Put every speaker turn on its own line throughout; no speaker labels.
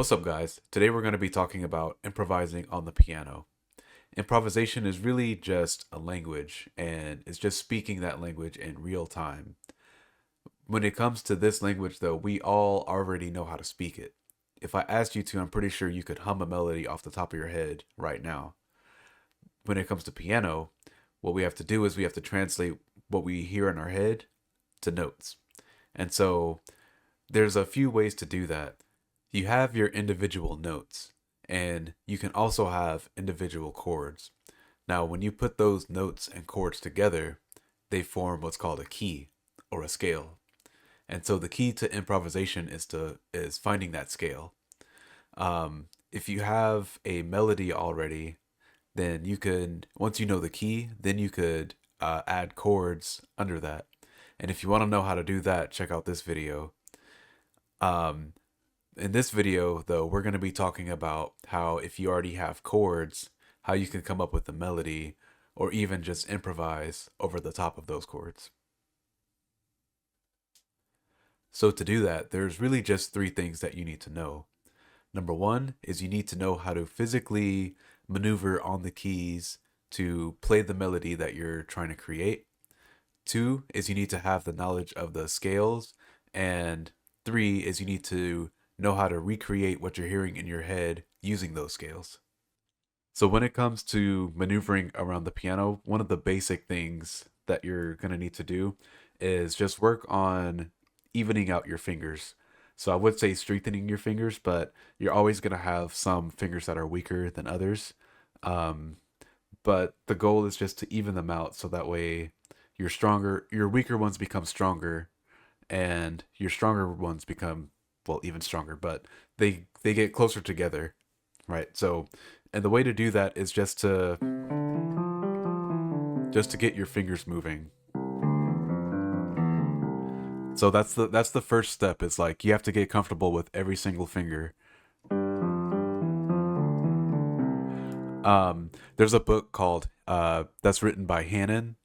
What's up, guys? Today we're going to be talking about improvising on the piano. Improvisation is really just a language, and it's just speaking that language in real time. When it comes to this language, though, we all already know how to speak it. If I asked you to, I'm pretty sure you could hum a melody off the top of your head right now. When it comes to piano, what we have to do is we have to translate what we hear in our head to notes. And so there's a few ways to do that. You have your individual notes, and you can also have individual chords. Now, when you put those notes and chords together, they form what's called a key or a scale. And so the key to improvisation is finding that scale. If you have a melody already, then you could, once you know the key, then you could add chords under that. And if you want to know how to do that, check out this video. Um, in this video, though, we're going to be talking about how if you already have chords, how you can come up with a melody or even just improvise over the top of those chords. So to do that, there's really just three things that you need to know. Number one is you need to know how to physically maneuver on the keys to play the melody that you're trying to create. Two is you need to have the knowledge of the scales. And three is you need to know how to recreate what you're hearing in your head using those scales. So when it comes to maneuvering around the piano, one of the basic things that you're going to need to do is just work on evening out your fingers. So I would say strengthening your fingers, but you're always going to have some fingers that are weaker than others. Um, but the goal is just to even them out so that way your weaker ones become stronger and your stronger ones become, well, even stronger, but they get closer together, right? So, and the way to do that is just to get your fingers moving. So that's the first step. Is like you have to get comfortable with every single finger. There's a book called that's written by Hannon.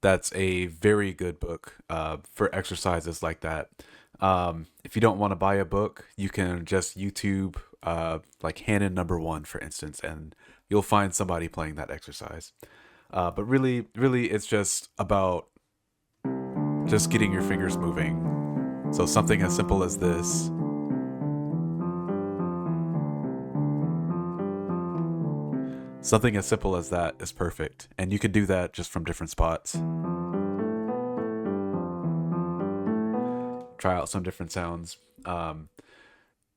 That's a very good book for exercises like that. If you don't want to buy a book, you can just YouTube like Hannon number one, for instance, and you'll find somebody playing that exercise. But really, it's just about just getting your fingers moving. So something as simple as this. Something as simple as that is perfect. And you can do that just from different spots. Try out some different sounds.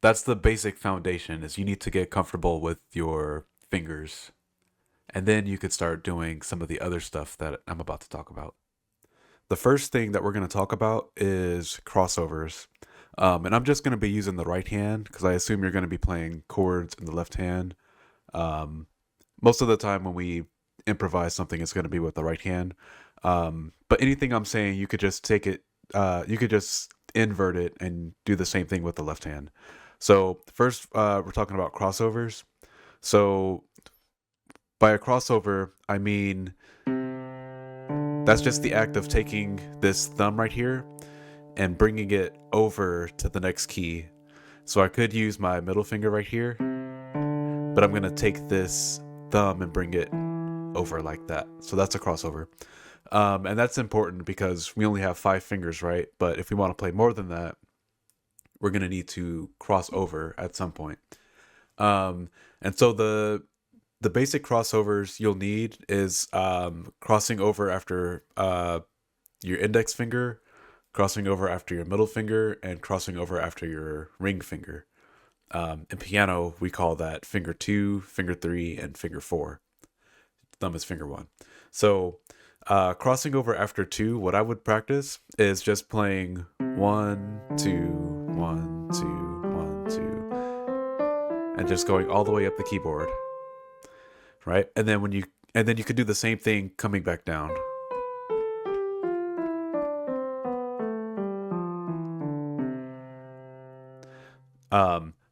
That's the basic foundation is you need to get comfortable with your fingers. And then you could start doing some of the other stuff that I'm about to talk about. The first thing that we're going to talk about is crossovers. And I'm just going to be using the right hand because I assume you're going to be playing chords in the left hand. Most of the time when we improvise something, it's going to be with the right hand. But anything I'm saying, you could just take it, you could just invert it and do the same thing with the left hand. So first, we're talking about crossovers. So by a crossover, I mean that's just the act of taking this thumb right here and bringing it over to the next key. So I could use my middle finger right here, but I'm going to take this thumb and bring it over like that. So that's a crossover. And that's important because we only have 5 fingers, right? But if we want to play more than that, we're going to need to cross over at some point. And so the basic crossovers you'll need is crossing over after your index finger, crossing over after your middle finger, and crossing over after your ring finger. In piano, we call that finger 2, finger 3, and finger 4. Thumb is finger 1. So crossing over after 2, what I would practice is just playing 1, 2, 1, 2, 1, 2, and just going all the way up the keyboard, right? And then you could do the same thing coming back down.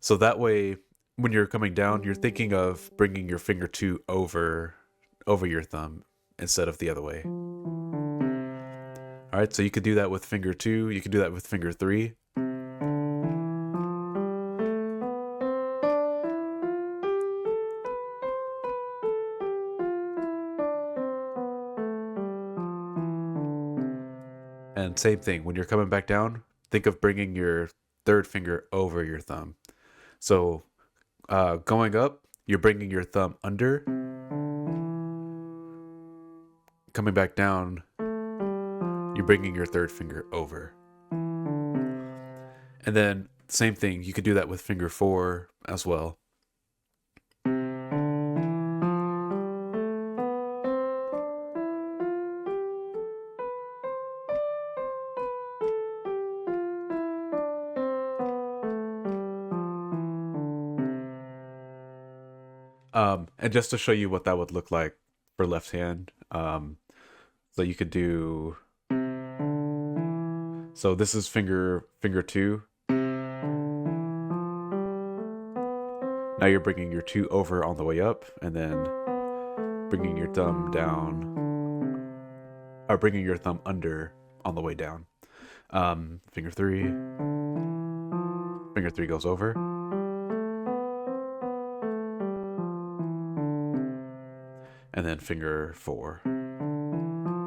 So that way, when you're coming down, you're thinking of bringing your finger 2 over your thumb instead of the other way. All right, so you could do that with finger 2. You can do that with finger 3. then same thing. When you're coming back down, think of bringing your third finger over your thumb. So going up, you're bringing your thumb under. Coming back down, you're bringing your third finger over. And then same thing, you could do that with finger 4 as well. And just to show you what that would look like for left hand, so you could do. So this is finger 2. Now you're bringing your 2 over on the way up, and then bringing your thumb down, or bringing your thumb under on the way down. Finger 3. Finger 3 goes over. And then finger 4.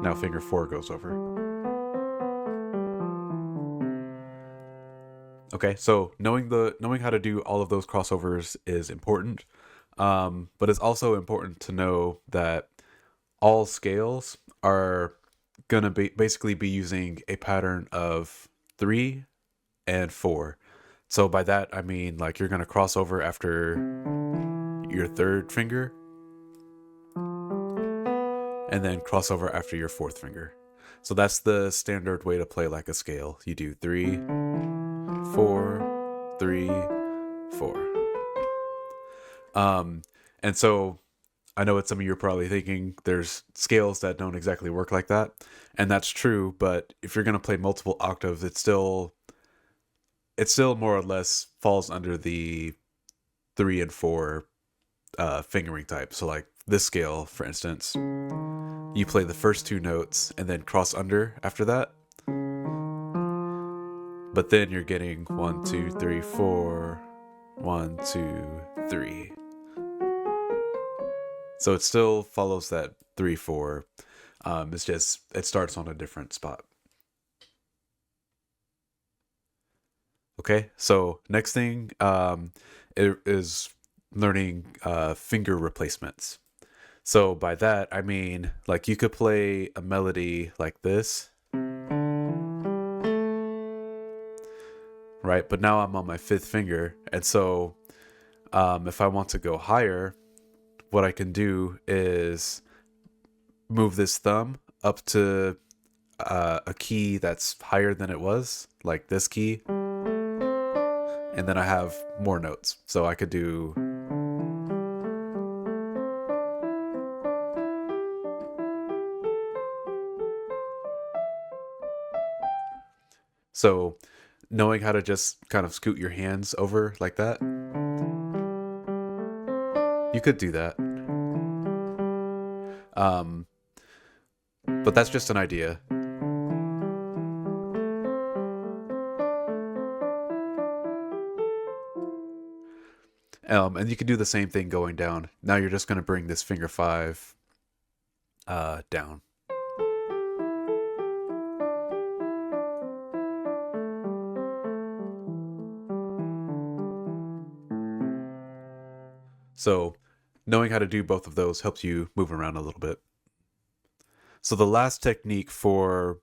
Now finger 4 goes over. Okay, so knowing how to do all of those crossovers is important, but it's also important to know that all scales are gonna basically be using a pattern of 3 and 4. So by that I mean, like, you're gonna cross over after your third finger, and then cross over after your fourth finger. So that's the standard way to play like a scale. You do 3, 4, 3, 4. And so I know what some of you are probably thinking, there's scales that don't exactly work like that. And that's true, but if you're going to play multiple octaves, it still more or less falls under the 3 and 4 fingering type. So like this scale, for instance, you play the first 2 notes and then cross under after that. But then you're getting 1, 2, 3, 4, 1, 2, 3. So it still follows that 3, 4. It's just, it starts on a different spot. Okay, so next thing it is learning finger replacements. So by that, I mean, like, you could play a melody like this, right? But now I'm on my 5th finger. And so if I want to go higher, what I can do is move this thumb up to a key that's higher than it was, like this key. And then I have more notes. So I could do... So knowing how to just kind of scoot your hands over like that, you could do that. But that's just an idea. And you can do the same thing going down. Now you're just going to bring this finger 5 down. So knowing how to do both of those helps you move around a little bit. So the last technique for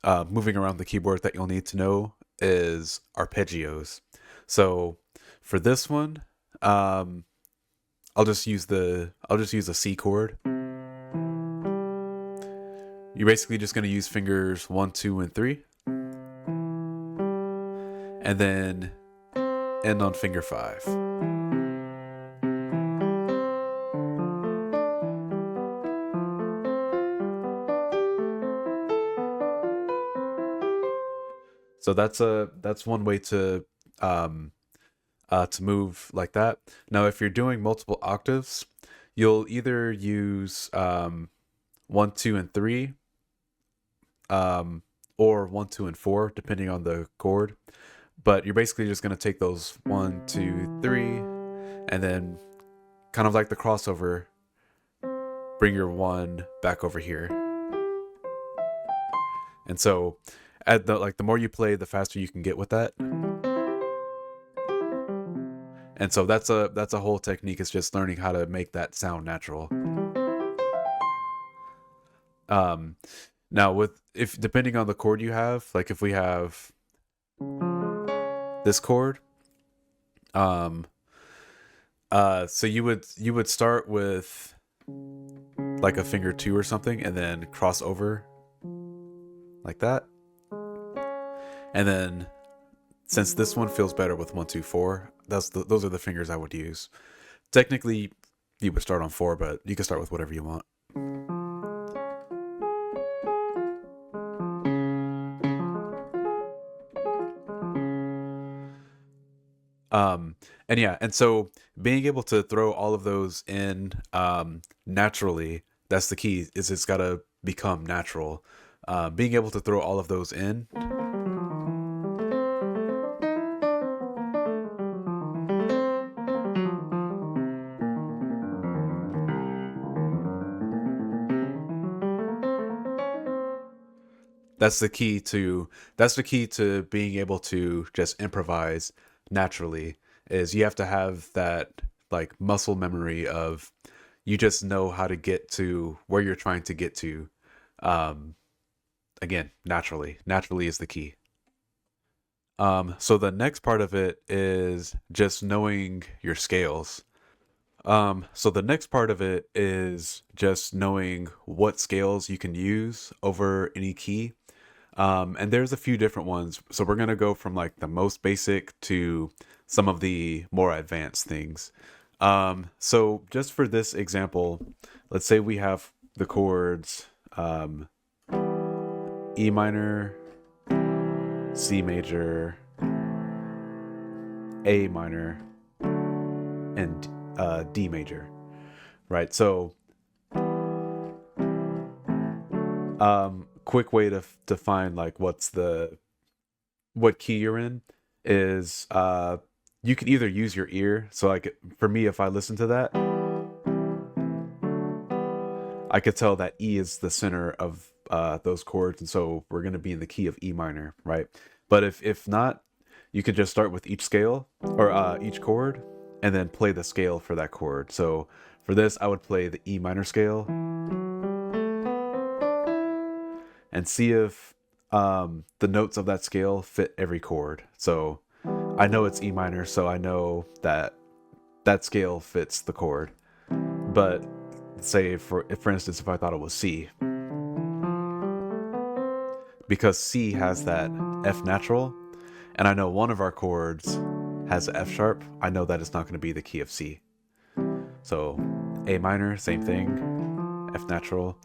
moving around the keyboard that you'll need to know is arpeggios. So for this one, I'll just use a C chord. You're basically just going to use fingers 1, 2, and 3, and then end on finger 5. So that's one way to move like that. Now, if you're doing multiple octaves, you'll either use 1, 2, and 3, or 1, 2, and 4, depending on the chord. But you're basically just going to take those 1, 2, 3, and then, kind of like the crossover, bring your 1 back over here. And so At the more you play, the faster you can get with that. And so that's a whole technique. It's just learning how to make that sound natural. Um, Now with if depending on the chord you have, like if we have this chord, um, so you would start with like a finger two or something, and then cross over like that, and then since this one feels better with 1 2 4, those are the fingers I would use. Technically, you would start on 4, but you can start with whatever you want. Um, and yeah, and so being able to throw all of those in naturally, that's the key. Is it's got to become natural. Being able to throw all of those in, that's the key to being able to just improvise naturally. Is you have to have that like muscle memory of you just know how to get to where you're trying to get to. Um, Again, naturally. Naturally is the key. So the next part of it is just knowing your scales. So the next part of it is just knowing what scales you can use over any key. And there's a few different ones. So we're gonna go from like the most basic to some of the more advanced things. So just for this example, let's say we have the chords E minor, C major, A minor, and D major, right? So, quick way to find like what key you're in is you can either use your ear. So like for me, if I listen to that, I could tell that E is the center of those chords, and so we're gonna be in the key of E minor, right? But if not, you could just start with each scale or each chord, and then play the scale for that chord. So for this, I would play the E minor scale and see if the notes of that scale fit every chord. So I know it's E minor, so I know that that scale fits the chord. But say for instance, if I thought it was C, because C has that F natural, and I know one of our chords has F sharp, I know that it's not going to be the key of C. So A minor, same thing, F natural.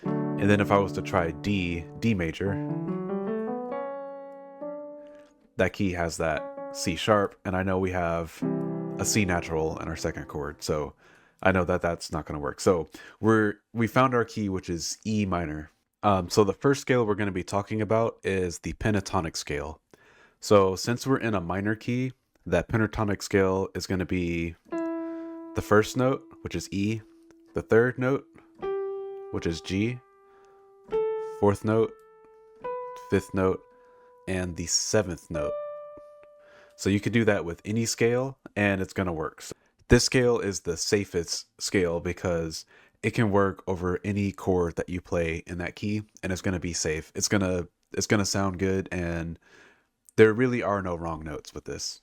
And then if I was to try D major, that key has that C sharp, and I know we have a C natural in our second chord. So I know that that's not going to work. So we found our key, which is E minor. So the first scale we're going to be talking about is the pentatonic scale. So since we're in a minor key, that pentatonic scale is going to be the first note, which is E, the third note, which is G, fourth note, fifth note, and the seventh note. So you could do that with any scale and it's going to work. So this scale is the safest scale because it can work over any chord that you play in that key, and it's going to be safe. It's going to sound good, and there really are no wrong notes with this.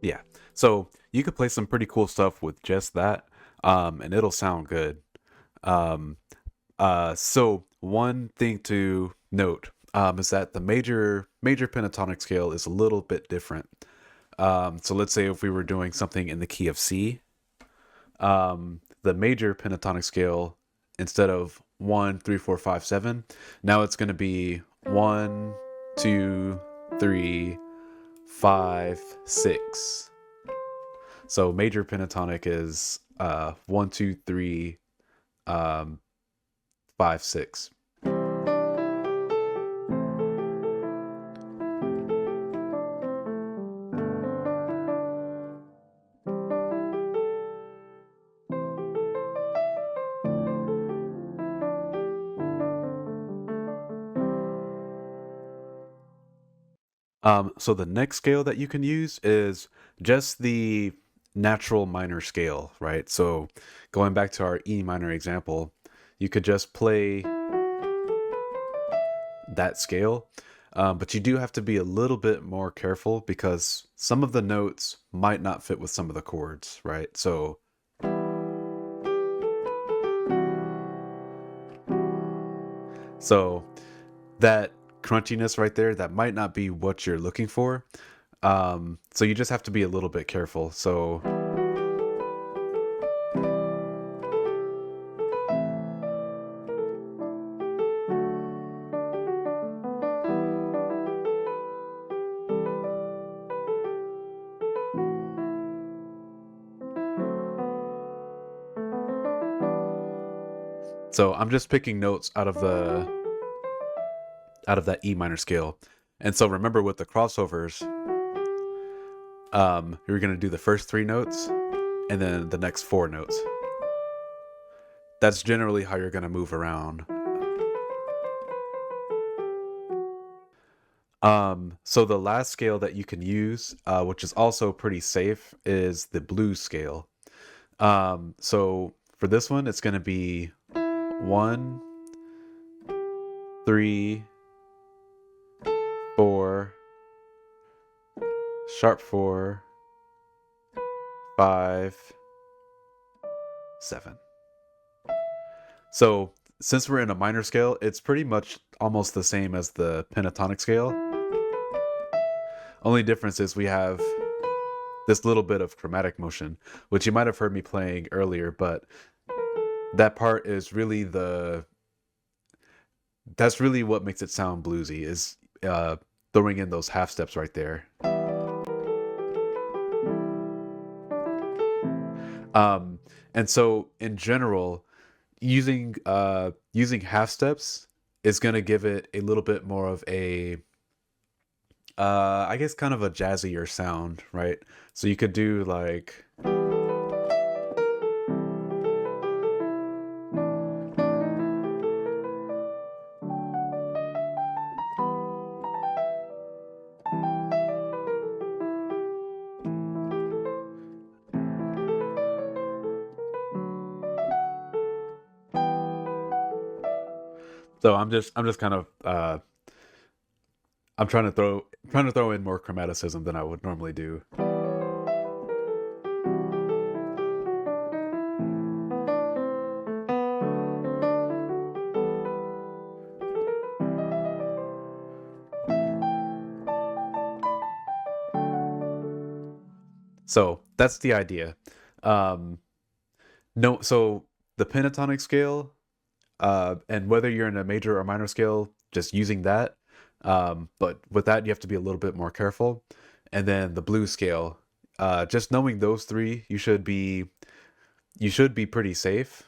Yeah. So you could play some pretty cool stuff with just that, and it'll sound good. Um, so one thing to note is that the major pentatonic scale is a little bit different. So let's say if we were doing something in the key of C, the major pentatonic scale, instead of 1 3 4 5 7, now it's going to be 1 2 3 5 6. So major pentatonic is 1 2 3 um, 5, 6. So the next scale that you can use is just the natural minor scale, right? So going back to our E minor example, you could just play that scale. But you do have to be a little bit more careful because some of the notes might not fit with some of the chords, right? So that crunchiness right there, that might not be what you're looking for. So you just have to be a little bit careful. So I'm just picking notes out of that E minor scale. And so remember with the crossovers, you're gonna do the first 3 notes and then the next 4 notes. That's generally how you're gonna move around. So the last scale that you can use, which is also pretty safe, is the blues scale. So for this one, it's gonna be 1, 3, 4, sharp 4, 5, 7. So since we're in a minor scale, it's pretty much almost the same as the pentatonic scale. Only difference is we have this little bit of chromatic motion, which you might have heard me playing earlier, but that part is really that's really what makes it sound bluesy, is throwing in those half steps right there. Um, and so in general, using half steps is going to give it a little bit more of a I guess kind of a jazzier sound, right? So you could do like so I'm just kind of I'm trying to throw in more chromaticism than I would normally do. So that's the idea. Um, no, so the pentatonic scale, and whether you're in a major or minor scale, just using that. But with that, you have to be a little bit more careful. And then the blues scale, just knowing those 3, you should be pretty safe.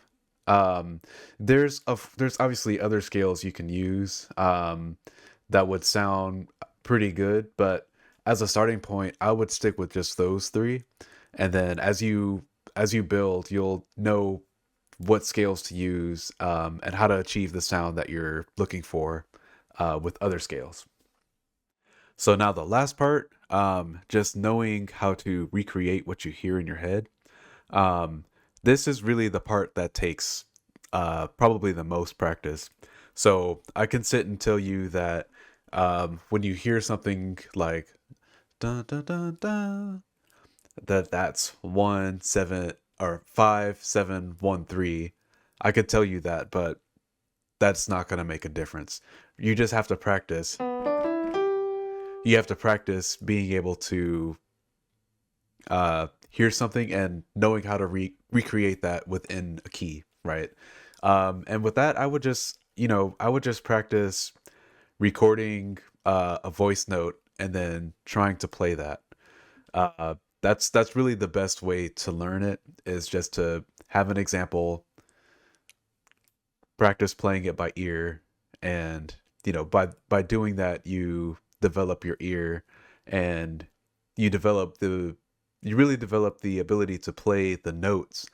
Um, there's obviously other scales you can use that would sound pretty good, but as a starting point, I would stick with just those 3, and then as you build, you'll know what scales to use and how to achieve the sound that you're looking for with other scales. So now the last part, just knowing how to recreate what you hear in your head. Um, this is really the part that takes probably the most practice. So I can sit and tell you that when you hear something like dun dun dun dun, that's 1 7 or 5 7 1 3. I could tell you that, but that's not going to make a difference. You just have to practice. You have to practice being able to hear something and knowing how to recreate that within a key, right? And with that, I would just, I would just practice recording a voice note and then trying to play that. That's really the best way to learn it, is just to have an example, practice playing it by ear, and by doing that you develop your ear, and you develop the you really develop the ability to play the notes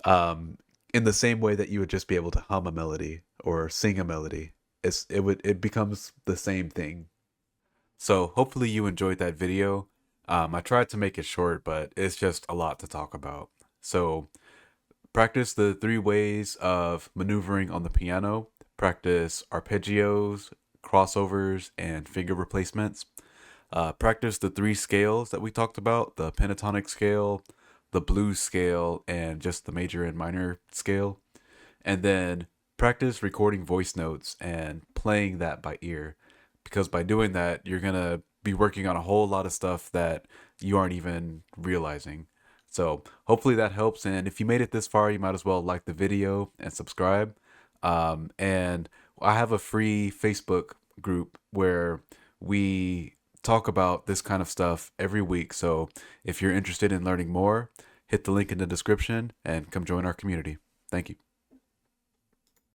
um in the same way that you would just be able to hum a melody or sing a melody. It becomes the same thing. So hopefully you enjoyed that video. I tried to make it short, but it's just a lot to talk about. So practice the three ways of maneuvering on the piano. Practice arpeggios, crossovers, and finger replacements. Practice the three scales that we talked about: the pentatonic scale, the blues scale, and just the major and minor scale. And then practice recording voice notes and playing that by ear, because by doing that you're going to be working on a whole lot of stuff that you aren't even realizing. So hopefully that helps, and if you made it this far you might as well like the video and subscribe. And I have a free Facebook group where we talk about this kind of stuff every week. So if you're interested in learning more, hit the link in the description and come join our community. Thank you.